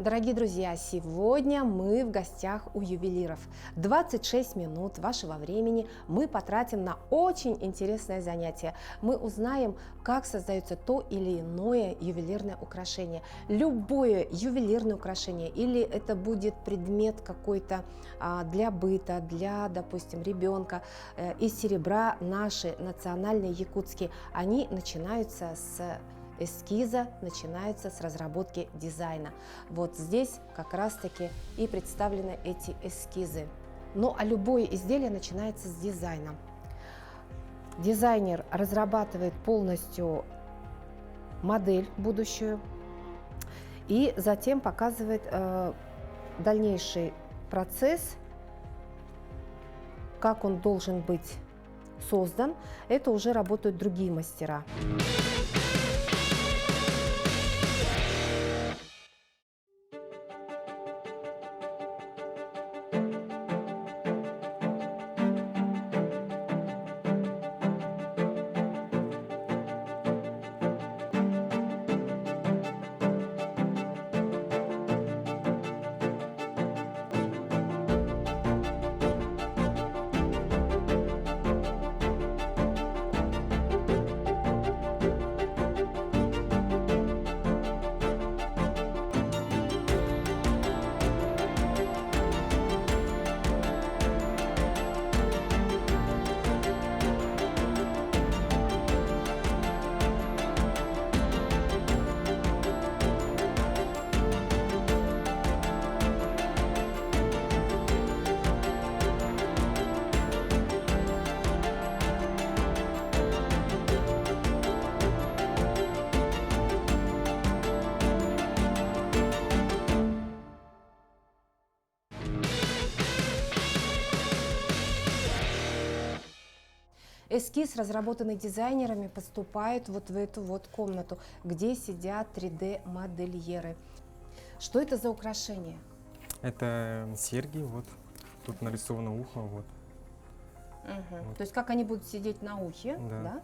Дорогие друзья, сегодня мы в гостях у ювелиров. 26 минут вашего времени мы потратим на очень интересное занятие. Мы узнаем, как создается то или иное ювелирное украшение. Любое ювелирное украшение, или это будет предмет какой-то для быта, для, допустим, ребенка, из серебра, наши национальные якутские, они начинаются с эскиза, начинается с разработки дизайна. Вот здесь как раз-таки и представлены эти эскизы. Ну а любое изделие начинается с дизайна. Дизайнер разрабатывает полностью модель будущую и затем показывает дальнейший процесс, как он должен быть создан. Это уже работают другие мастера. Эскиз, разработанный дизайнерами, поступает вот в эту вот комнату, где сидят 3D-модельеры. Что это за украшение? Это серьги, вот. Тут нарисовано ухо, вот. Вот. То есть как они будут сидеть на ухе, да?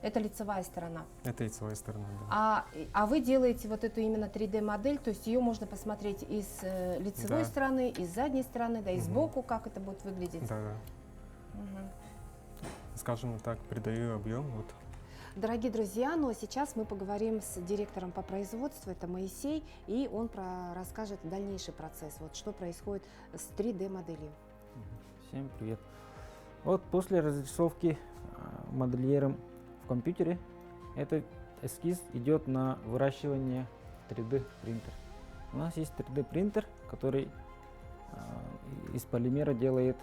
Это лицевая сторона. Это лицевая сторона, да. А вы делаете вот эту именно 3D-модель, то есть ее можно посмотреть и с лицевой стороны, и с задней стороны, да, и сбоку, как это будет выглядеть? Да. Скажем так, придаю объем. Вот. Дорогие друзья, ну а сейчас мы поговорим с директором по производству, это Моисей, и он расскажет дальнейший процесс, вот что происходит с 3D-моделью. Всем привет. Вот после разрисовки модельером в компьютере, этот эскиз идет на выращивание 3D принтер. У нас есть 3D принтер, который из полимера делает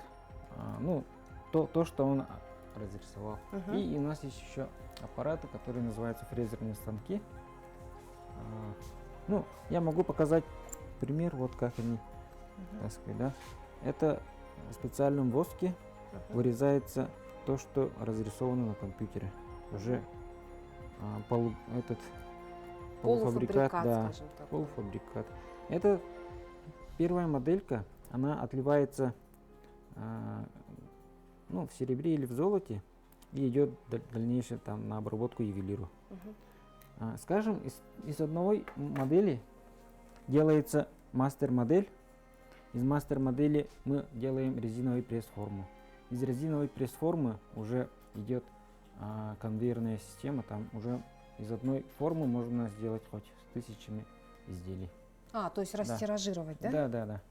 то, что он разрисовал. И у нас есть еще аппараты, которые называются фрезерные станки. Я могу показать пример, вот как они, так сказать, да. Это в специальном воске вырезается то, что разрисовано на компьютере. Уже полуфабрикат, да, полуфабрикат. Это первая моделька, она отливается в серебре или в золоте и идет дальнейшее там на обработку ювелиру. Скажем, из одной модели делается мастер-модель. Из мастер-модели мы делаем резиновую пресс-форму. Из резиновой пресс-формы уже идет конвейерная система. Там уже из одной формы можно сделать хоть с тысячами изделий. То есть растиражировать, да? Да.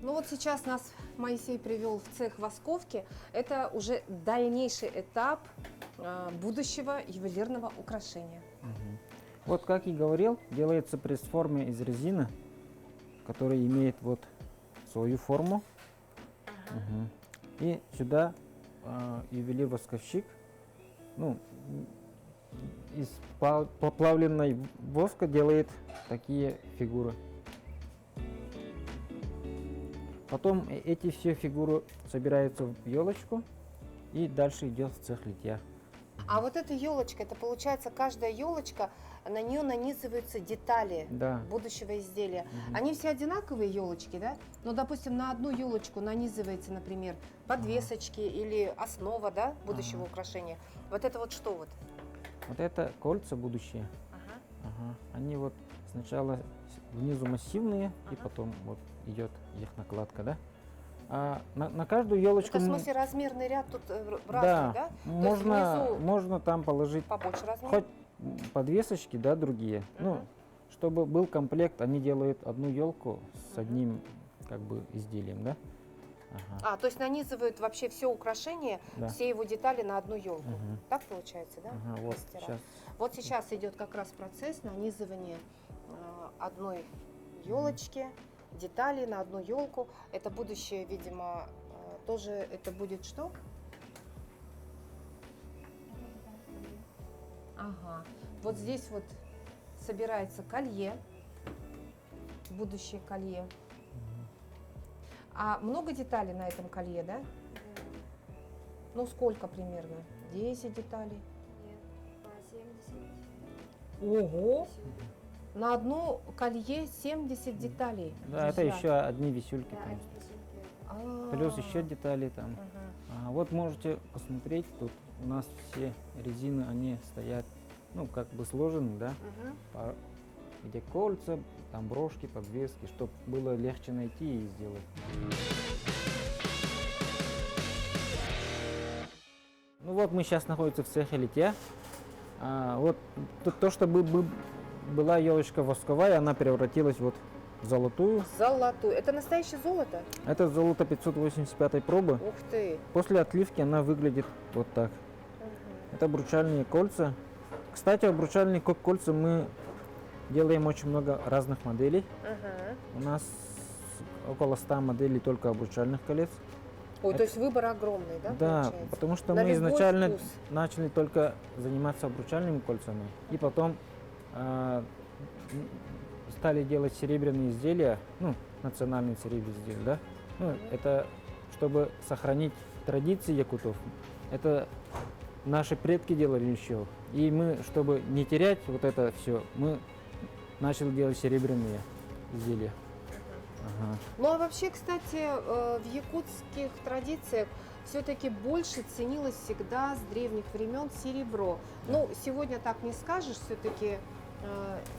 Ну вот сейчас нас Моисей привел в цех восковки. Это уже дальнейший этап будущего ювелирного украшения. Вот как и говорил, делается пресс-форма из резины, которая имеет вот свою форму. И сюда ювелир-восковщик из поплавленной воска делает такие фигуры. Потом эти все фигуры собираются в елочку и дальше идет в цех литья. А вот эта елочка, это получается каждая елочка, на нее нанизываются детали будущего изделия. Они все одинаковые елочки, да? Но, допустим, на одну елочку нанизывается, например, подвесочки или основа, да, будущего украшения. Вот это вот что вот? Вот это кольца будущее. Ага. Ага. Они вот сначала внизу массивные, и Ага. потом вот идет их накладка, да? А на каждую елочку Это в смысле размерный ряд тут разный, да, да? можно, внизу можно там положить побольше размер? хоть подвесочки, да, другие. Ну, Мгм. чтобы был комплект, они делают одну елку с Мгм. одним как бы изделием, да? Ага. А, то есть нанизывают вообще все украшение, Да. все его детали на одну елку. Мгм. Так получается, да? Ага, вот мастера? сейчас. Вот сейчас идет как раз процесс нанизывания одной елочки, деталей на одну елку. Это будущее, видимо, тоже это будет что? Ага. Вот здесь вот собирается колье, будущее колье. А много деталей на этом колье, да? Ну, сколько примерно? 10 деталей. Нет, по 70. Ого! На одно колье 70 деталей. Да, это друзья. еще одни висюльки. Да, там. это висюльки. А. Плюс еще детали там. Ага. Вот можете посмотреть, тут у нас все резины, они стоят, ну, как бы сложены, да, Мгм. где кольца, там брошки, подвески, чтобы было легче найти и сделать. Ну вот мы сейчас находимся в цехе литья. Вот то, что была елочка восковая, она превратилась вот в золотую. Золотую. Это настоящее золото? Это золото 585 пробы. Ух ты. После отливки она выглядит вот так. Мгм. Это обручальные кольца. Кстати, обручальные кольца мы делаем очень много разных моделей. Ага. У нас около 100 моделей только обручальных колец. Ой, то есть выбор огромный, да, Да, получается? потому что На мы любой изначально вкус. начали только заниматься обручальными кольцами, и потом стали делать серебряные изделия, ну, национальные серебряные изделия, да. Ну, это чтобы сохранить традиции якутов. Это наши предки делали еще. И мы, чтобы не терять вот это все, мы начали делать серебряные изделия. Ага. Ну а вообще, кстати, в якутских традициях все-таки больше ценилось всегда с древних времен серебро. Ну, сегодня так не скажешь, все-таки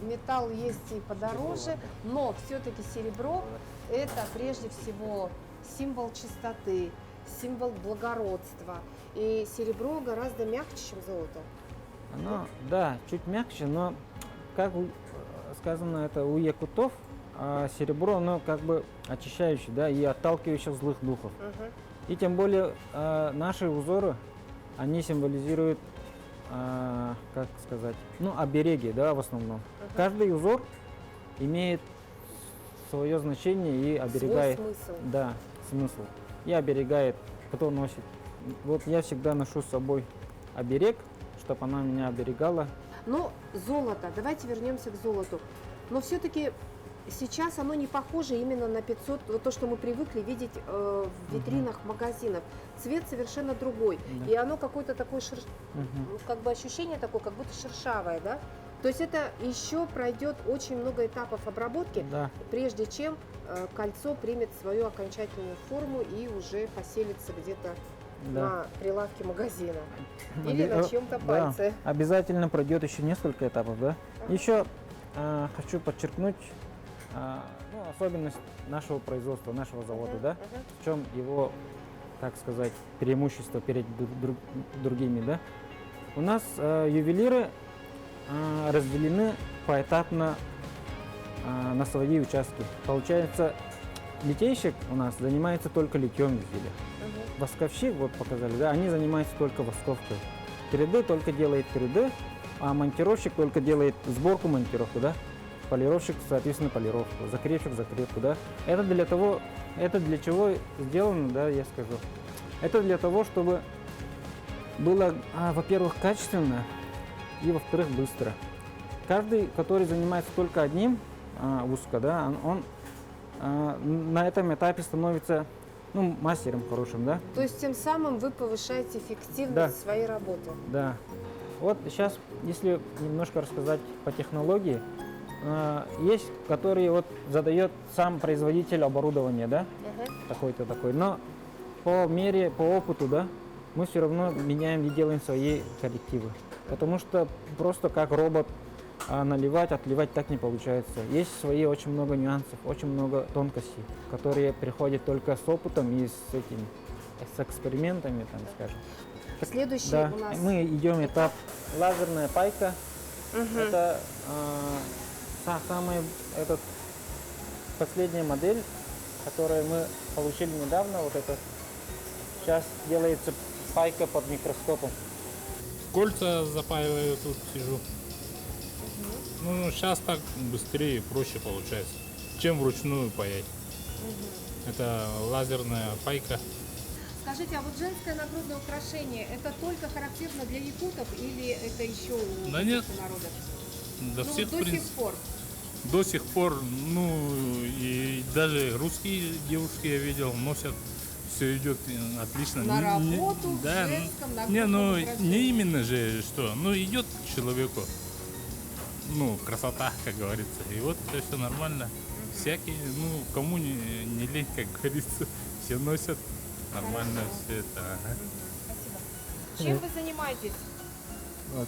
металл есть и подороже, но все-таки серебро это прежде всего символ чистоты, символ благородства. И серебро гораздо мягче, чем золото. Оно, да, чуть мягче, но, как сказано, это у якутов, серебро, оно как бы очищающее, да, и отталкивающее злых духов. И тем более наши узоры, они символизируют, как сказать, ну, обереги, да, в основном. Каждый узор имеет свое значение и оберегает. Свой смысл. Да, смысл. И оберегает, кто носит. Вот я всегда ношу с собой оберег, чтобы она меня оберегала. Но золото, давайте вернемся к золоту. Но все-таки сейчас оно не похоже именно на 500, вот то, что мы привыкли видеть в витринах магазинов. Цвет совершенно другой. Да. И оно какое-то такое, Мгм. как бы ощущение такое, как будто шершавое, да? То есть это еще пройдет очень много этапов обработки, Да. прежде чем кольцо примет свою окончательную форму и уже поселится где-то Да. на прилавке магазина. Или Обе- на э, чьем-то да. пальце. Обязательно пройдет еще несколько этапов, да? Ага. Еще хочу подчеркнуть ну, особенность нашего производства, нашего завода, Мгм, да? мгм. В чем его, так сказать, преимущество перед другими, да? У нас ювелиры разделены поэтапно на свои участки. Получается, литейщик у нас занимается только литьем изделия. Мгм. Восковщик, вот показали, да, они занимаются только восковкой. 3D только делает 3D, а монтировщик только делает сборку, монтировку, да. Полировщик, соответственно, полировку, закрепщик, закрепку, да. Это для чего сделано, да, я скажу. Это для того, чтобы было, во-первых, качественно и, во-вторых, быстро. Каждый, который занимается только одним узко, да, он на этом этапе становится, ну, мастером хорошим, да. То есть тем самым вы повышаете эффективность Да. своей работы. Да. Вот сейчас, если немножко рассказать по технологии, есть, которые вот задает сам производитель оборудования, да, такой-то такой. Но по опыту, да, мы все равно меняем и делаем свои коррективы. Потому что просто как робот наливать, отливать так не получается. Есть свои очень много нюансов, очень много тонкостей, которые приходят только с опытом и с экспериментами, там, скажем. Следующий Да, у нас... мы идем этап лазерная пайка. Мгм. Это самая последняя модель, которую мы получили недавно. Вот это сейчас делается пайка под микроскопом. Кольца запаиваю, тут сижу. Ну, сейчас так быстрее и проще получается, чем вручную паять. Это лазерная пайка. Скажите, а вот женское нагрудное украшение, это только характерно для якутов или это еще у Да нет. каких-то народов? До Ну, всех, до в сих принципе, пор. до сих пор, ну, и даже русские девушки я видел, носят, все идет отлично. На Не- работу в да, женском не, нагрудном ну, украшении. не именно же, что, ну, идет человеку, ну, красота, как говорится, и вот это все нормально. Всякие, ну, кому не лень, как говорится, все носят, нормально все это. Ага. Чем вы занимаетесь? Вот.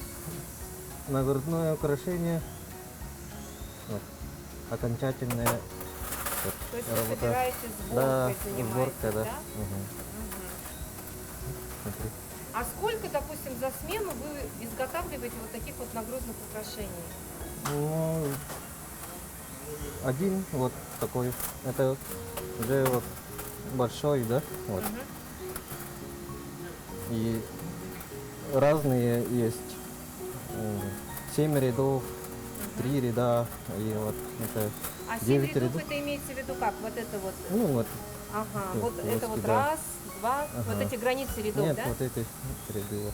Нагрудное украшение. Вот. Окончательное. То есть Работа. вы собираетесь Да, сборкой занимаетесь, сборка, да. да? Мгм. Смотри. А сколько, допустим, за смену вы изготавливаете вот таких вот нагрудных украшений? Ну, один вот такой. Это уже вот большой, да? Вот. Мгм. И разные есть. 7 рядов, 3 ряда. И вот это А 7 9 рядов, рядов. это имеется в виду как? Вот это вот, Ну вот. ага, Ну, вот это вот плоский, да. раз, два, вот Ага. эти границы рядов, Нет, да? вот эти ряды. Вот.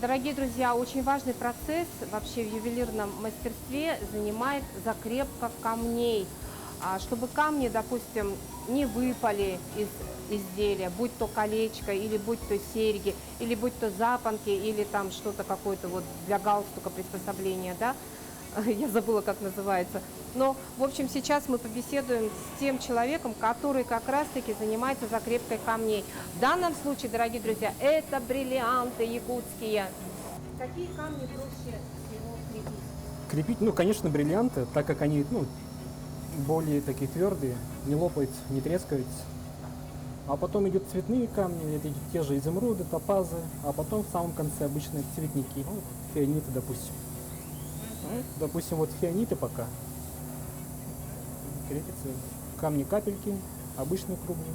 Дорогие друзья, очень важный процесс вообще в ювелирном мастерстве занимает закрепка камней. Чтобы камни, допустим, не выпали из изделия, будь то колечко, или будь то серьги, или будь то запонки, или там что-то какое-то вот для галстука приспособление, да? Я забыла, как называется. Но, в общем, сейчас мы побеседуем с тем человеком, который как раз-таки занимается закрепкой камней. В данном случае, дорогие друзья, это бриллианты якутские. Какие камни проще всего крепить? Крепить, ну, конечно, бриллианты, так как они, ну, более такие твердые, не лопаются, не трескаются. А потом идут цветные камни, это те же изумруды, топазы, а потом в самом конце обычные цветники, ну, фианиты, допустим. Ну, допустим, вот фианиты пока крепятся, камни капельки, обычные круглые.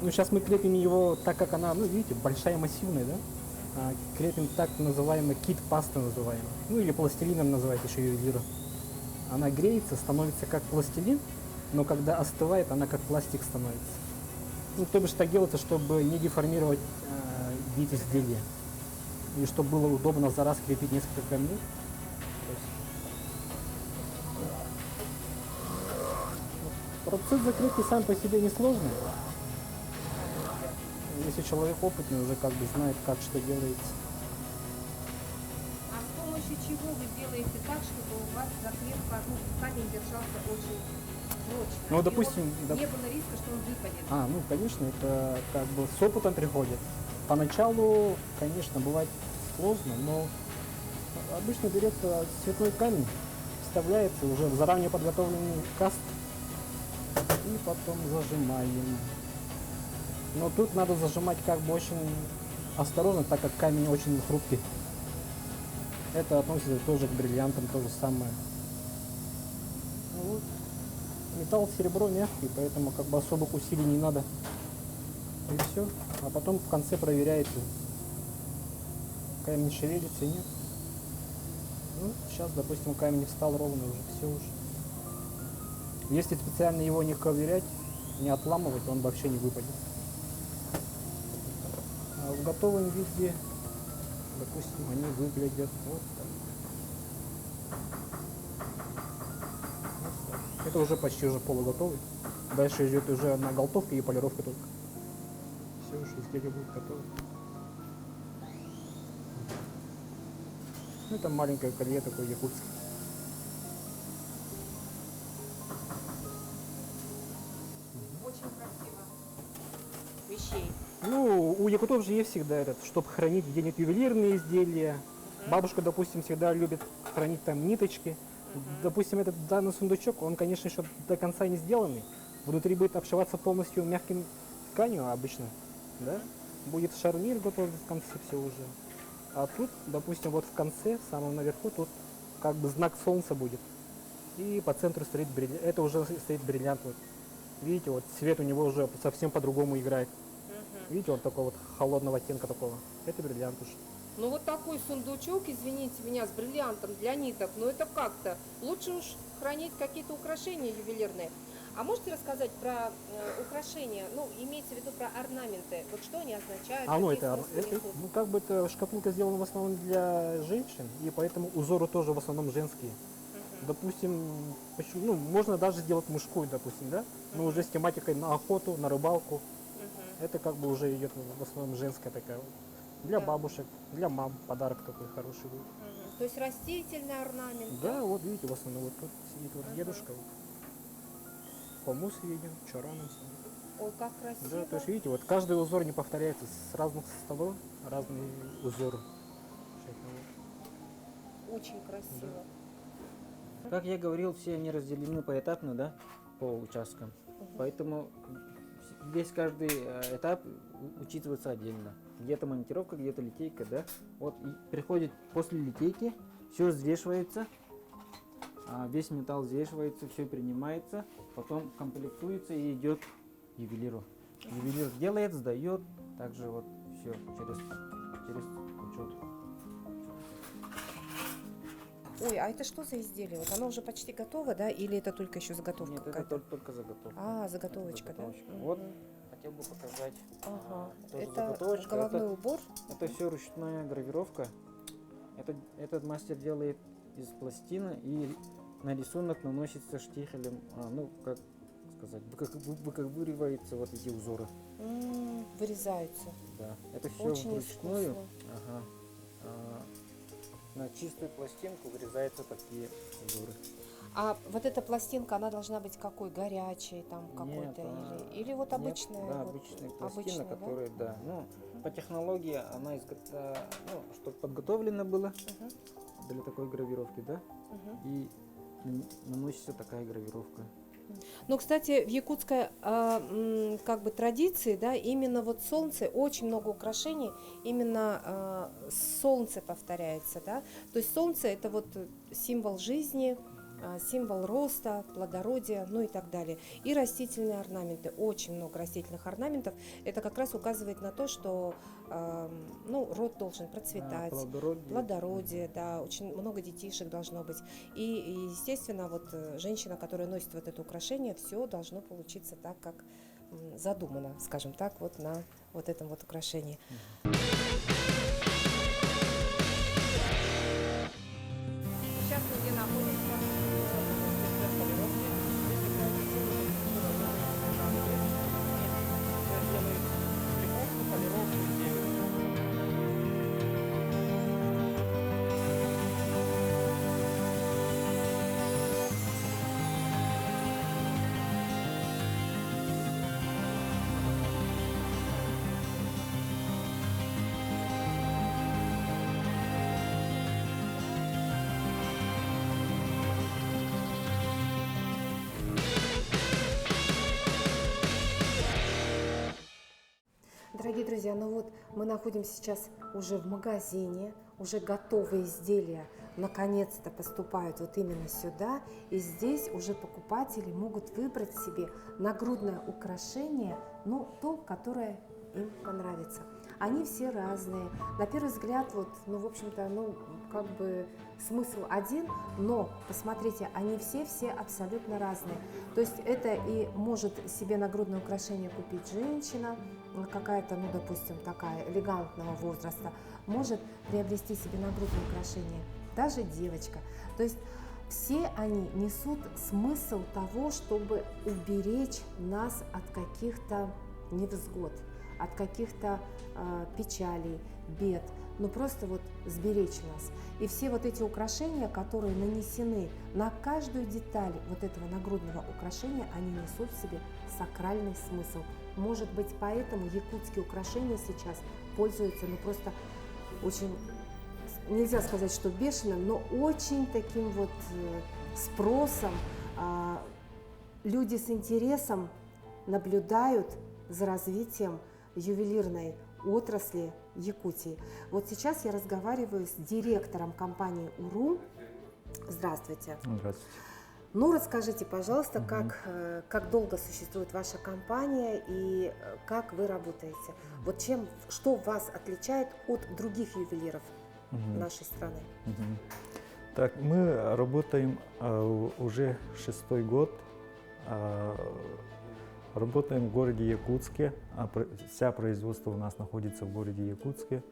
Ну, сейчас мы крепим его, так как она, ну, видите, большая массивная, да? Крепим так называемый кит-паста называемая, ну, или пластилином называют еще ювелиры. Она греется, становится как пластилин, но когда остывает, она как пластик становится. Ну, то бишь так делается, чтобы не деформировать вид изделия. И чтобы было удобно за раз крепить несколько камней. То есть, процесс закрепки сам по себе несложный. Если человек опытный, уже как бы знает, как что делается. А с помощью чего вы делаете так, чтобы у вас закрепка, ну, камень держался очень прочно? Ну, и допустим, не было риска, что он выпадет. Ну, конечно, это как бы с опытом приходит. Поначалу, конечно, бывает сложно, но обычно берется цветной камень, вставляется уже в заранее подготовленный каст и потом зажимаем. Но тут надо зажимать как бы очень осторожно, так как камень очень хрупкий. Это относится тоже к бриллиантам, то же самое. Ну вот. Металл, серебро мягкий, поэтому как бы особых усилий не надо. И все. А потом в конце проверяете, камень шевелится и нет. Ну, сейчас, допустим, камень встал ровно уже, все уже. Если специально его не ковырять, не отламывать, он вообще не выпадет. А в готовом виде, допустим, они выглядят вот так. Вот так. Это уже почти уже полуготовый. Дальше идет уже одна галтовка и полировка только. Все, уже изделие будет готово. Ну, это маленькое колье такое якутское. Очень красиво. Вещей. Ну, у якутов же есть всегда этот, чтобы хранить где-нибудь ювелирные изделия. Бабушка, допустим, всегда любит хранить там ниточки. Допустим, этот данный сундучок, он, конечно, еще до конца не сделанный. Внутри будет обшиваться полностью мягким тканью обычно, да? Будет шарнир готов в конце все уже. А тут, допустим, вот в конце, в самом наверху, тут как бы знак солнца будет. И по центру стоит бриллиант. Это уже стоит бриллиант. Вот. Видите, вот цвет у него уже совсем по-другому играет. Видите, вот такого вот холодного оттенка такого. Это бриллиант уже. Ну вот такой сундучок, извините меня, с бриллиантом для ниток, но это как-то. Лучше уж хранить какие-то украшения ювелирные. А можете рассказать про украшения, ну, имеется в виду про орнаменты, вот что они означают? А, ну какие это, смыслы несут? ну как бы это шкатулка сделана в основном для женщин, и поэтому узоры тоже в основном женские. Допустим, ну, можно даже сделать мужскую, допустим, да? Но уже с тематикой на охоту, на рыбалку. Это как бы уже идет в основном женская такая. Вот. Для Да. бабушек, для мам подарок такой хороший будет. То есть растительный орнамент? Да, вот видите, в основном вот тут сидит вот дедушка. Вот. Хомус видим, чараном. Ой, как красиво. Да, то есть видите, вот каждый узор не повторяется, с разных столов разные узоры. Очень красиво. Как я говорил, все они разделены поэтапно, да, по участкам. Поэтому весь каждый этап учитывается отдельно. Где-то монтировка, где-то литейка, да. Вот и приходит после литейки, все взвешивается, весь металл взвешивается, все принимается, потом комплектуется и идет к ювелиру. Ювелир делает, сдает, также вот все через учет. Ой, а это что за изделие? Вот оно уже почти готово, да? Или это только еще заготовка Нет, это какая-то? только заготовка. А, заготовочка, да? Заготовочка. Мгм. Вот хотел бы показать. Ага. Тоже Это заготовочка. головной убор? Это все ручная гравировка. Этот мастер делает из пластины, и на рисунок наносится штихелем, ну, как сказать, выковыриваются вот эти узоры. Вырезаются. Да. Это все Очень вручную. искусно. Ага. На чистую пластинку вырезаются такие узоры. А вот эта пластинка, она должна быть какой? Горячей там какой-то? Нет, или вот Нет, обычная? да, вот, обычная пластина, обычная, да? которая, да. Ну, по технологии она, ну, чтобы подготовлено было Мгм, для такой гравировки, да, мгм. и наносится такая гравировка. Ну, кстати, в якутской как бы традиции, да, именно вот солнце, очень много украшений, именно солнце повторяется, да. То есть солнце это вот символ жизни, символ роста, плодородия, ну и так далее. И растительные орнаменты, очень много растительных орнаментов. Это как раз указывает на то, что ну, род должен процветать. Плодородие, да, очень много детишек должно быть. И, естественно, вот женщина, которая носит вот это украшение, все должно получиться так, как задумано, скажем так, вот на вот этом вот украшении. Сейчас мы где находимся? Дорогие друзья, ну вот мы находимся сейчас уже в магазине, уже готовые изделия наконец-то поступают вот именно сюда, и здесь уже покупатели могут выбрать себе нагрудное украшение, ну, то, которое им понравится. Они все разные. На первый взгляд, вот, ну, в общем-то, ну, как бы смысл один, но, посмотрите, они все абсолютно разные. То есть это и может себе нагрудное украшение купить женщина, какая-то, ну, допустим, такая элегантного возраста, может приобрести себе нагрудное украшение даже девочка. То есть все они несут смысл того, чтобы уберечь нас от каких-то невзгод, от каких-то печалей, бед. ну просто вот сберечь нас. И все вот эти украшения, которые нанесены на каждую деталь вот этого нагрудного украшения, они несут в себе сакральный смысл. Может быть, поэтому якутские украшения сейчас пользуются, ну просто очень, нельзя сказать, что бешеным, но очень таким вот спросом. Люди с интересом наблюдают за развитием ювелирной отрасли Якутии. Вот сейчас я разговариваю с директором компании УРУ. Здравствуйте. Здравствуйте. Ну, расскажите, пожалуйста, как долго существует ваша компания и как вы работаете? Вот что вас отличает от других ювелиров нашей страны? Так, мы работаем уже 6-й год. Работаем в городе Якутске. Вся производство у нас находится в городе Якутске.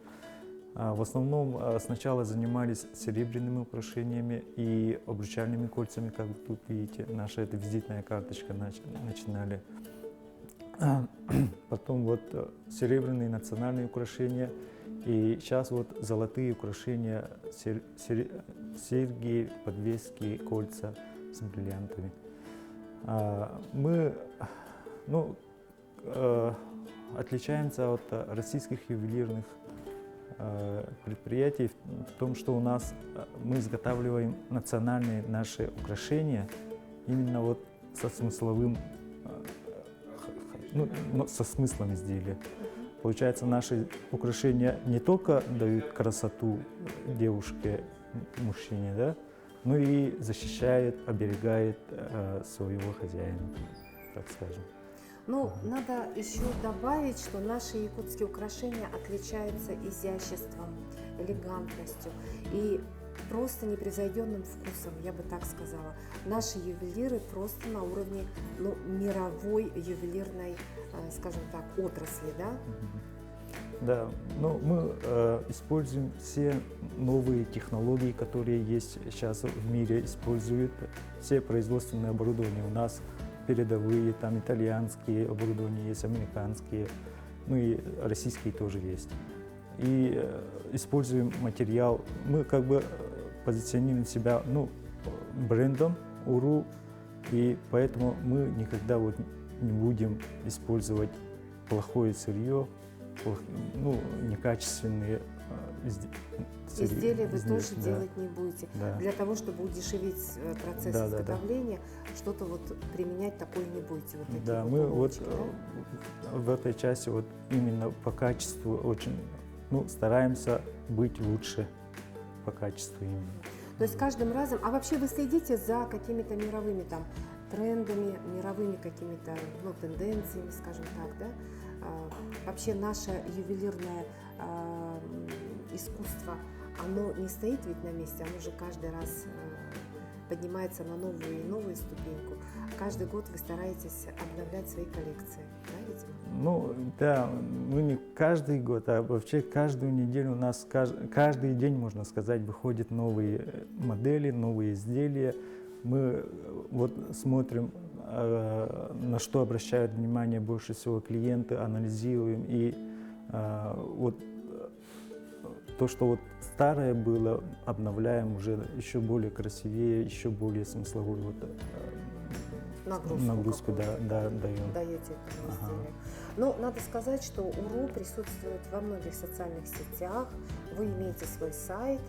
В основном сначала занимались серебряными украшениями и обручальными кольцами, как вы тут видите. Наша это визитная карточка начинали. Потом вот серебряные национальные украшения. И сейчас вот золотые украшения, серьги, подвески, кольца с бриллиантами. Мы отличаемся от российских ювелирных предприятий в том, что у нас мы изготавливаем национальные наши украшения именно вот со смысловым, со смыслом изделия. Получается, наши украшения не только дают красоту девушке, мужчине, да, но и защищает, оберегает своего хозяина, так скажем. Ну, надо еще добавить, что наши якутские украшения отличаются изяществом, элегантностью и просто непревзойденным вкусом, я бы так сказала. Наши ювелиры просто на уровне мировой ювелирной, скажем так, отрасли, да? Да, но мы используем все новые технологии, которые есть сейчас в мире, используют все производственные оборудования у нас. Передовые, там итальянские оборудования есть, американские, ну и российские тоже есть. И используем материал, мы как бы позиционируем себя брендом УРУ, и поэтому мы никогда вот не будем использовать плохое сырье, некачественные изделия вы тоже делать не будете. Да. Для того, чтобы удешевить процесс изготовления, что-то вот применять такое не будете. Вот такие да, вот мы уловочки, в этой части вот именно по качеству очень стараемся быть лучше по качеству именно. То есть каждым разом, а вообще вы следите за какими-то мировыми там трендами, мировыми какими-то тенденциями, скажем так, да? Вообще наше ювелирное искусство, оно не стоит ведь на месте, оно же каждый раз поднимается на новую и новую ступеньку. Каждый год вы стараетесь обновлять свои коллекции, да, видимо? Мы не каждый год, а вообще каждую неделю у нас, каждый день, можно сказать, выходят новые модели, новые изделия. Мы вот смотрим, на что обращают внимание больше всего клиенты, анализируем, и вот то, что вот старое было, обновляем уже еще более красивее, еще более смысловую нагрузку даем. Даете этому изделию. Но надо сказать, что УРУ присутствует во многих социальных сетях, вы имеете свой сайт,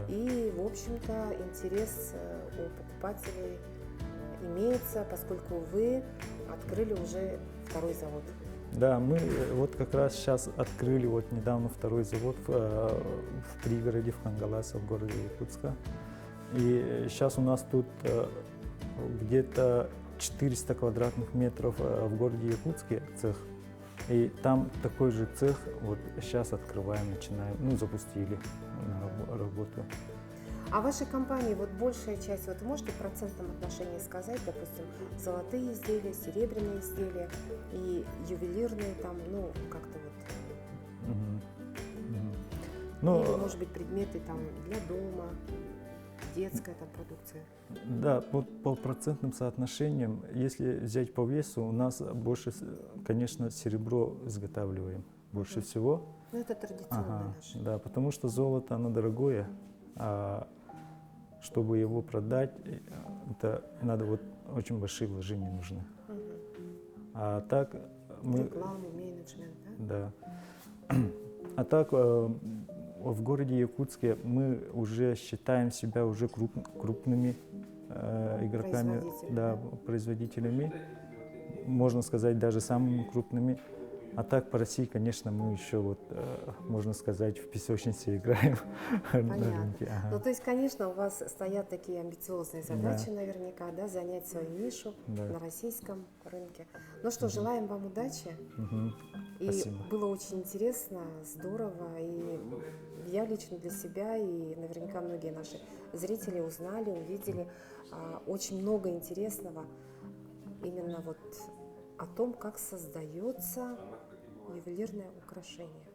и, в общем-то, интерес у покупателей имеется, поскольку вы открыли уже второй завод. Да, мы вот как раз сейчас открыли вот недавно второй завод в пригороде, в Хангаласе, в городе Якутска. И сейчас у нас тут где-то 400 квадратных метров в городе Якутске цех. И там такой же цех вот сейчас открываем, начинаем, запустили на работу. А в вашей компании вот большая часть, вот можете в процентном отношении сказать, допустим, золотые изделия, серебряные изделия и ювелирные там, как-то вот, или, может быть, предметы там для дома, детская там продукция? Да, по процентным соотношениям, если взять по весу, у нас больше, конечно, серебро изготавливаем больше всего. Ну, это традиционно Ага, наше. да, потому что золото, оно дорогое, а чтобы его продать, это надо вот очень большие вложения нужны. Мгм. А так мы, Рекламу, менеджмент, да? да. А так в городе Якутске мы уже считаем себя уже крупными игроками, Производителями, да, производителями, можно сказать даже самыми крупными. А так по России, конечно, мы еще вот, можно сказать, в песочнице играем на Понятно. рынке. Ага. Ну, то есть, конечно, у вас стоят такие амбициозные Да. задачи наверняка, да, занять свою нишу Да. на российском рынке. Ну что, желаем вам удачи. Мгм. И Спасибо. было очень интересно, здорово. И я лично для себя, и наверняка многие наши зрители узнали, увидели очень много интересного именно вот о том, как создается ювелирное украшение.